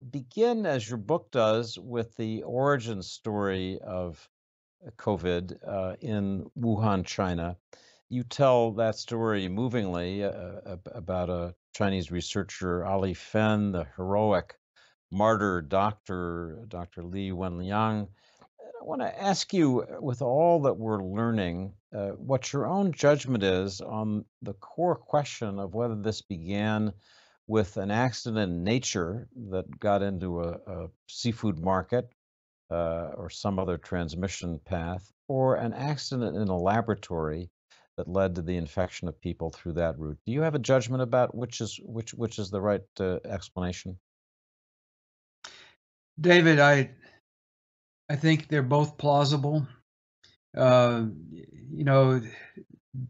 begin, as your book does, with the origin story of COVID in Wuhan, China. You tell that story movingly about a Chinese researcher, Ali Fen, the heroic martyr doctor, Dr. Li Wenliang. I want to ask you, with all that we're learning, what your own judgment is on the core question of whether this began with an accident in nature that got into a seafood market or some other transmission path, or an accident in a laboratory that led to the infection of people through that route. Do you have a judgment about which is the right explanation? David, I think they're both plausible. You know,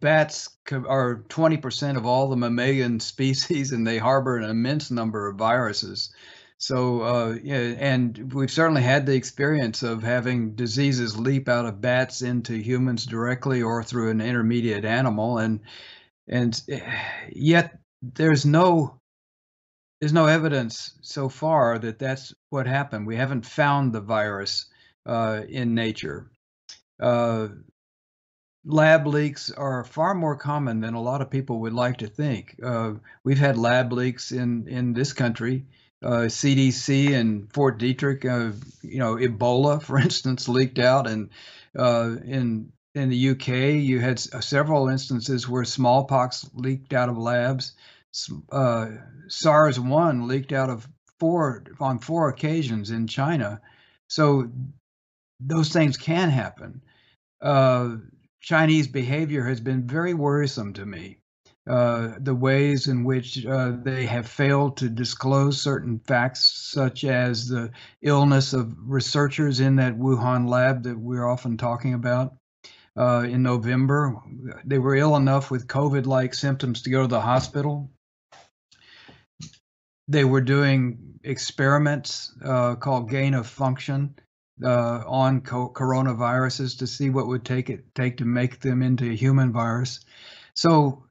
are 20% of all the mammalian species, and they harbor an immense number of viruses. So, yeah, and we've certainly had the experience of having diseases leap out of bats into humans directly or through an intermediate animal, and yet there's no there's no evidence so far that that's what happened. We haven't found the virus in nature. Uh, Lab leaks are far more common than a lot of people would like to think. We've had lab leaks in this country. CDC and Fort Detrick, Ebola, for instance, leaked out, and in the UK, you had several instances where smallpox leaked out of labs. SARS-1 leaked out of four occasions in China. So those things can happen. Uh, Chinese behavior has been very worrisome to me. The ways in which they have failed to disclose certain facts, such as the illness of researchers in that Wuhan lab that we're often talking about. In November, they were ill enough with COVID-like symptoms to go to the hospital. They were doing experiments called gain of function on coronaviruses to see what would take to make them into a human virus. So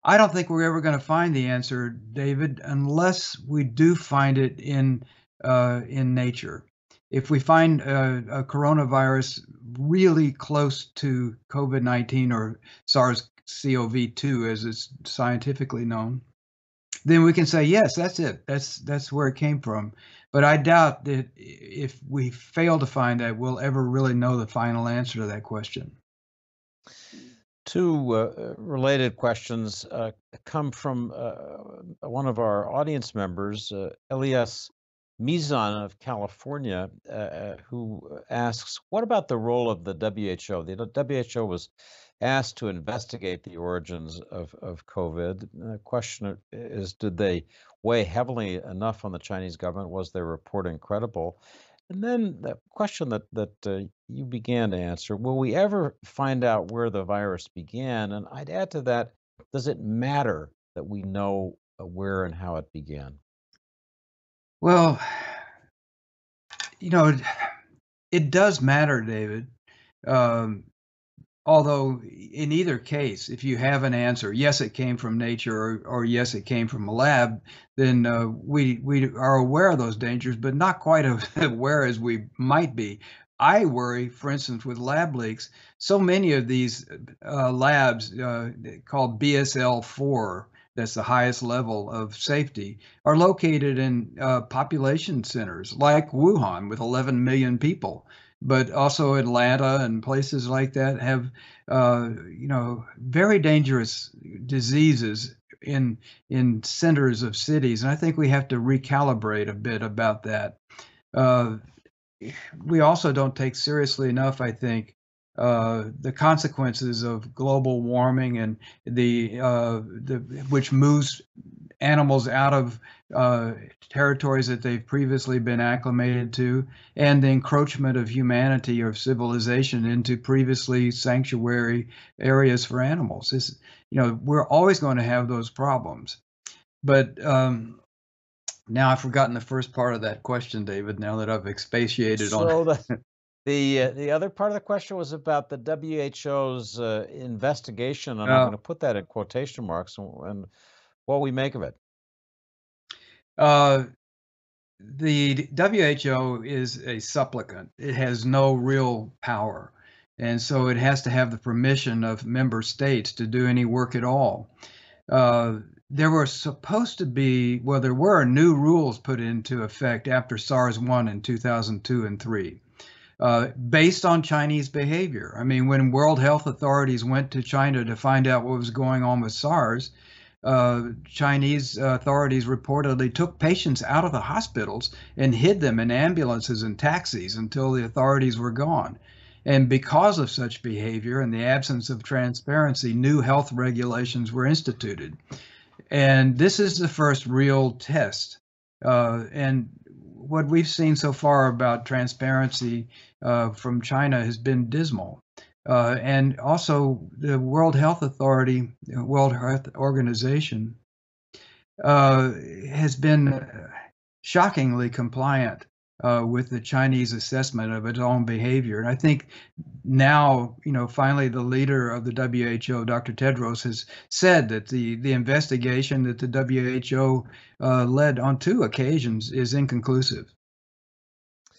I don't think we're ever going to find the answer, David, unless we do find it in nature. If we find a coronavirus really close to COVID-19 or SARS-CoV-2, as it's scientifically known, then we can say, yes, that's it. That's where it came from. But I doubt that if we fail to find that, we'll ever really know the final answer to that question. Two related questions come from one of our audience members, Elias Mizan of California, who asks, what about the role of the WHO? The WHO was asked to investigate the origins of COVID. The question is, did they weigh heavily enough on the Chinese government? Was their reporting credible? And then the question that you began to answer, will we ever find out where the virus began? And I'd add to that, does it matter that we know where and how it began? Well, you know, it does matter, David. Um, Although in either case, if you have an answer, yes, it came from nature, or yes, it came from a lab, then we are aware of those dangers, but not quite as aware as we might be. I worry, for instance, with lab leaks. So many of these labs called BSL-4, that's the highest level of safety, are located in population centers like Wuhan with 11 million people, but also Atlanta and places like that have, very dangerous diseases in centers of cities, and I think we have to recalibrate a bit about that. Uh, we also don't take seriously enough, I think, the consequences of global warming and the which moves animals out of territories that they've previously been acclimated to, and the encroachment of humanity or civilization into previously sanctuary areas for animals. We're always going to have those problems. But now I've forgotten the first part of that question, David, now that I've expatiated on So the other part of the question was about the WHO's investigation, and I'm uh, going to put that in quotation marks, and what we make of it. uh, The WHO is a supplicant. It has no real power. And so it has to have the permission of member states to do any work at all. Uh, there were supposed to be, well, there were new rules put into effect after SARS 1 in 2002 and 3. Based on Chinese behavior. I mean, when World Health authorities went to China to find out what was going on with SARS, Chinese authorities reportedly took patients out of the hospitals and hid them in ambulances and taxis until the authorities were gone. And because of such behavior and the absence of transparency, new health regulations were instituted. And this is the first real test. And what we've seen so far about transparency from China has been dismal. And also, the World Health Authority, World Health Organization, has been shockingly compliant with the Chinese assessment of its own behavior. And I think now, finally, the leader of the WHO, Dr. Tedros, has said that the investigation that the WHO led on 2 occasions is inconclusive.